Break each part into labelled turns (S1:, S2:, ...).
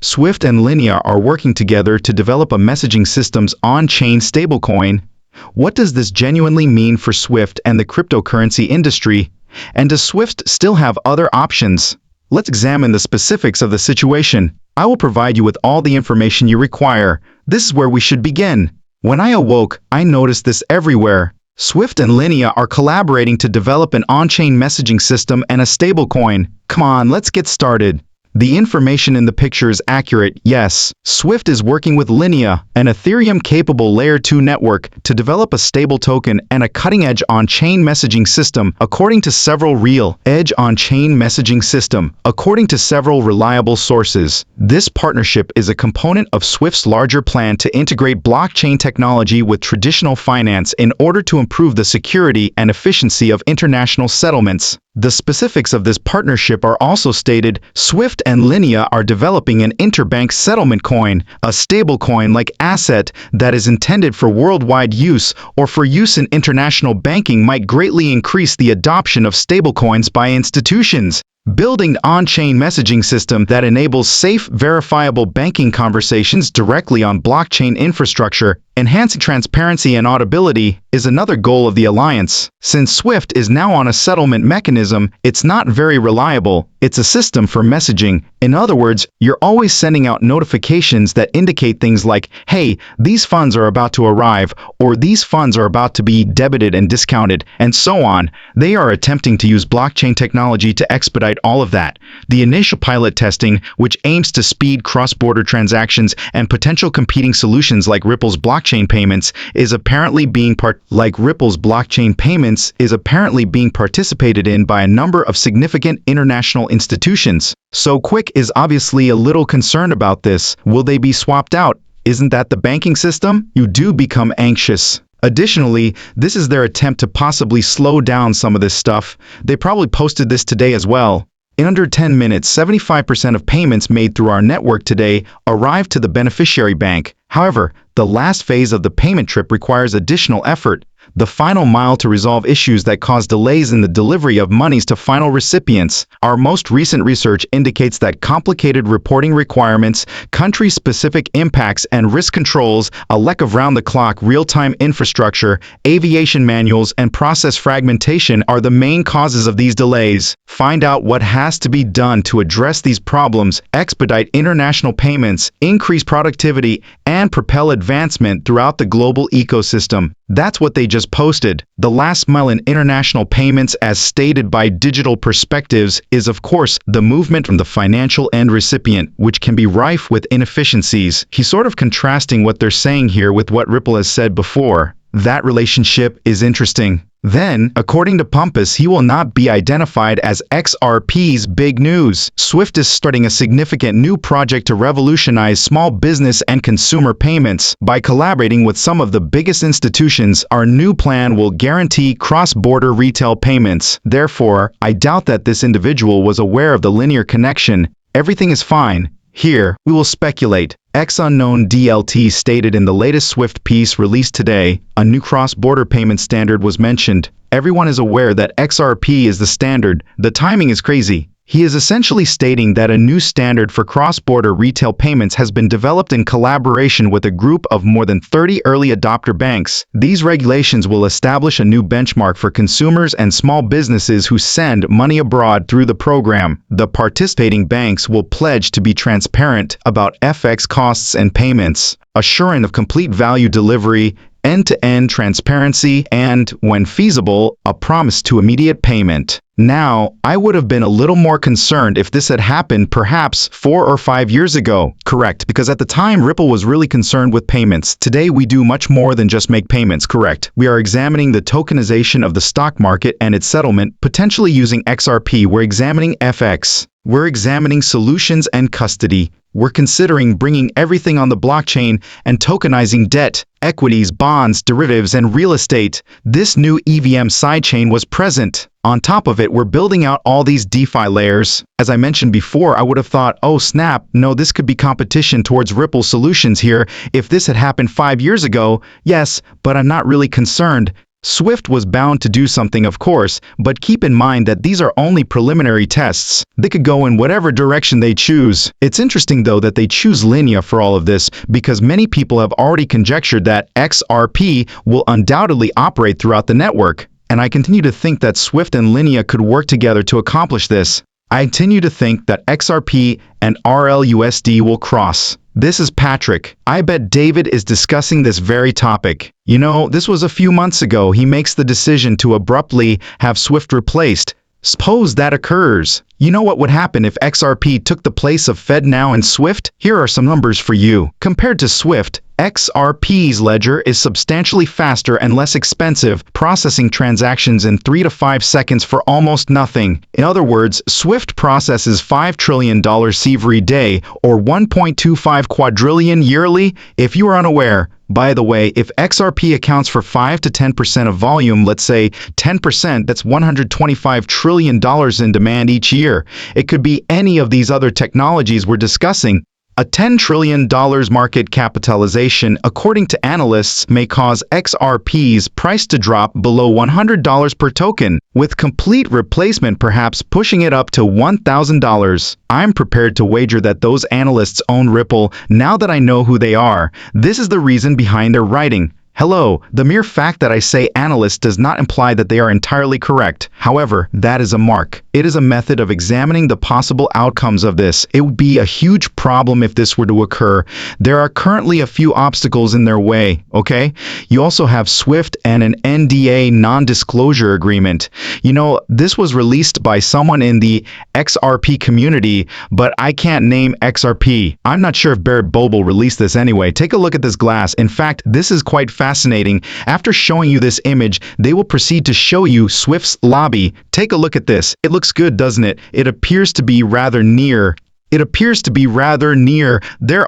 S1: Swift and Linea are working together to develop a messaging system's on-chain stablecoin. What does this genuinely mean for Swift and the cryptocurrency industry? And does Swift still have other options? Let's examine the specifics of the situation. I will provide you with all the information you require. This is where we should begin. When I awoke, I noticed this everywhere. Swift and Linea are collaborating to develop an on-chain messaging system and a stablecoin. Come on, let's get started. The information in the picture is accurate, yes. Swift is working with Linea, an Ethereum-capable Layer 2 network, to develop a stable token and a cutting-edge on-chain messaging system, according to several on-chain messaging system, according to several reliable sources. This partnership is a component of Swift's larger plan to integrate blockchain technology with traditional finance in order to improve the security and efficiency of international settlements. The specifics of this partnership are also stated. Swift and Linea are developing an interbank settlement coin, a stablecoin-like asset that is intended for worldwide use or for use in international banking might greatly increase the adoption of stablecoins by institutions. Building an on-chain messaging system that enables safe, verifiable banking conversations directly on blockchain infrastructure, enhancing transparency and auditability, is another goal of the alliance. Since Swift is now on a settlement mechanism, it's not very reliable. It's a system for messaging. In other words, you're always sending out notifications that indicate things like, hey, these funds are about to arrive, or these funds are about to be debited and discounted, and so on. They are attempting to use blockchain technology to expedite all of that. The initial pilot testing, which aims to speed cross-border transactions and potential competing solutions like Ripple's blockchain payments, is apparently being participated in by a number of significant international institutions. So Quick is obviously a little concerned about this. Will they be swapped out? Isn't that the banking system? You do become anxious. Additionally, this is their attempt to possibly slow down some of this stuff. They probably posted this today as well. In under 10 minutes, 75% of payments made through our network today arrive to the beneficiary bank. However, the last phase of the payment trip requires additional effort, the final mile to resolve issues that cause delays in the delivery of monies to final recipients. Our most recent research indicates that complicated reporting requirements, country-specific impacts and risk controls, a lack of round-the-clock real-time infrastructure, aviation manuals, and process fragmentation are the main causes of these delays. Find out what has to be done to address these problems, expedite international payments, increase productivity, and propel advancement throughout the global ecosystem. That's what they just posted. The last mile in international payments, as stated by Digital Perspectives, is of course the movement from the financial end recipient, which can be rife with inefficiencies. He's sort of contrasting what they're saying here with what Ripple has said before. That relationship is interesting. Then, according to Pumpus, he will not be identified as XRP's big news. Swift is starting a significant new project to revolutionize small business and consumer payments. By collaborating with some of the biggest institutions, our new plan will guarantee cross-border retail payments. Therefore, I doubt that this individual was aware of the linear connection. Everything is fine. Here, we will speculate. Unknown DLT stated in the latest Swift piece released today, a new cross-border payment standard was mentioned. Everyone is aware that XRP is the standard. The timing is crazy. He is essentially stating that a new standard for cross-border retail payments has been developed in collaboration with a group of more than 30 early adopter banks. These regulations will establish a new benchmark for consumers and small businesses who send money abroad through the program. The participating banks will pledge to be transparent about FX costs and payments, assurance of complete value delivery, end-to-end transparency, and, when feasible, a promise to immediate payment. Now, I would have been a little more concerned if this had happened perhaps 4 or 5 years ago. Correct, because at the time Ripple was really concerned with payments. Today we do much more than just make payments, correct? We are examining the tokenization of the stock market and its settlement, potentially using XRP. We're examining FX. We're examining solutions and custody. We're considering bringing everything on the blockchain and tokenizing debt, equities, bonds, derivatives, and real estate. This new EVM sidechain was present. On top of it, we're building out all these DeFi layers. As I mentioned before, I would have thought, oh snap, no, this could be competition towards Ripple solutions here. If this had happened 5 years ago, yes, but I'm not really concerned. SWIFT was bound to do something, of course, but keep in mind that these are only preliminary tests. They could go in whatever direction they choose. It's interesting, though, that they choose Linea for all of this, because many people have already conjectured that XRP will undoubtedly operate throughout the network. And I continue to think that SWIFT and Linea could work together to accomplish this. I continue to think that XRP and RLUSD will cross. This is Patrick. I bet David is discussing this very topic. You know, this was a few months ago. He makes the decision to abruptly have SWIFT replaced. Suppose that occurs. You know what would happen if XRP took the place of FedNow and SWIFT? Here are some numbers for you. Compared to SWIFT, XRP's ledger is substantially faster and less expensive, processing transactions in 3 to 5 seconds for almost nothing. In other words, SWIFT processes $5 trillion every day, or 1.25 quadrillion yearly. If you are unaware, by the way, if XRP accounts for 5 to 10% of volume, let's say 10%, that's $125 trillion in demand each year. It could be any of these other technologies we're discussing. A $10 trillion market capitalization, according to analysts, may cause XRP's price to drop below $100 per token, with complete replacement perhaps pushing it up to $1,000. I'm prepared to wager that those analysts own Ripple now that I know who they are. This is the reason behind their writing. Hello, the mere fact that I say analyst does not imply that they are entirely correct. However, that is a mark. It is a method of examining the possible outcomes of this. It would be a huge problem if this were to occur. There are currently a few obstacles in their way, okay? You also have SWIFT and an NDA non-disclosure agreement. You know, this was released by someone in the XRP community, but I can't name XRP. I'm not sure if Barrett Boble released this anyway. Take a look at this glass. In fact, this is quite fascinating. After showing you this image, they will proceed to show you SWIFT's lobby. Take a look at this. It looks good, doesn't it? It appears to be rather near. There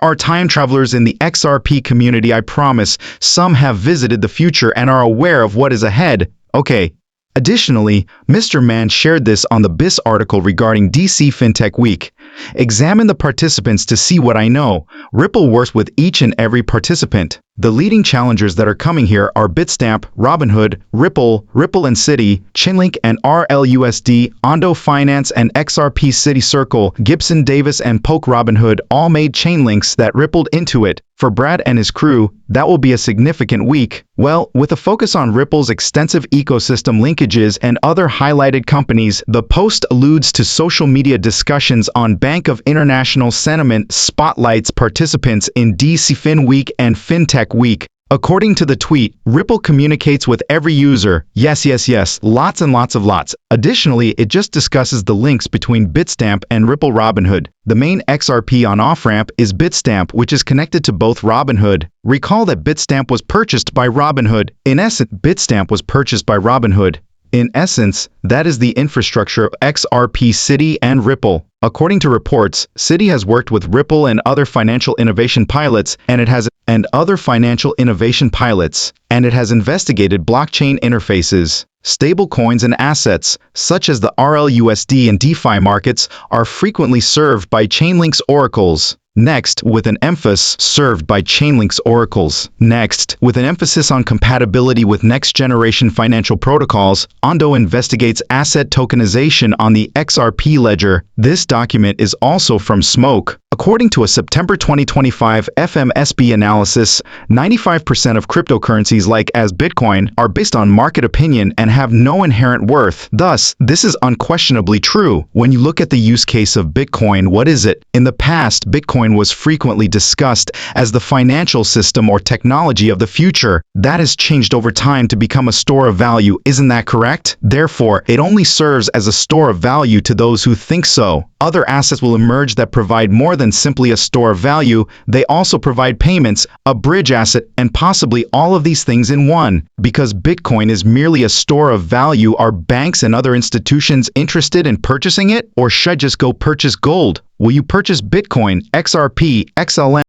S1: are time travelers in the XRP community, I promise. Some have visited the future and are aware of what is ahead. Okay. Additionally, Mr. Mann shared this on the BIS article regarding DC FinTech Week. Examine the participants to see what I know. Ripple works with each and every participant. The leading challengers that are coming here are Bitstamp, Robinhood, Ripple and Citi, Chainlink and RLUSD, Ondo Finance and XRP City Circle, Gibson Davis and Poke Robinhood all made Chainlinks that rippled into it. For Brad and his crew, that will be a significant week. Well, with a focus on Ripple's extensive ecosystem linkages and other highlighted companies, the post alludes to social media discussions on Bank of International Sentiment spotlights participants in DC Fin Week and FinTech Week. According to the tweet, Ripple communicates with every user. Yes, lots and lots of lots. Additionally, it just discusses the links between Bitstamp and Ripple Robinhood. The main XRP on off-ramp is Bitstamp, which is connected to both Robinhood. Recall that Bitstamp was purchased by Robinhood. In essence, that is the infrastructure of XRP Citi and Ripple. According to reports, Citi has worked with Ripple and other financial innovation pilots, and it has investigated blockchain interfaces. Stablecoins and assets, such as the RLUSD and DeFi markets, are frequently served by Chainlink's oracles. Next, with an emphasis on compatibility with next-generation financial protocols, Ondo investigates asset tokenization on the XRP ledger. This document is also from Smoke. According to a September 2025 FMSB analysis, 95% of cryptocurrencies like as Bitcoin are based on market opinion and have no inherent worth. Thus, this is unquestionably true. When you look at the use case of Bitcoin, what is it? In the past, Bitcoin was frequently discussed as the financial system or technology of the future. That has changed over time to become a store of value, isn't that correct? Therefore, it only serves as a store of value to those who think so. Other assets will emerge that provide more than simply a store of value. They also provide payments, a bridge asset, and possibly all of these things in one. Because Bitcoin is merely a store of value, are banks and other institutions interested in purchasing it? Or should I just go purchase gold? Will you purchase Bitcoin, XRP, XLM?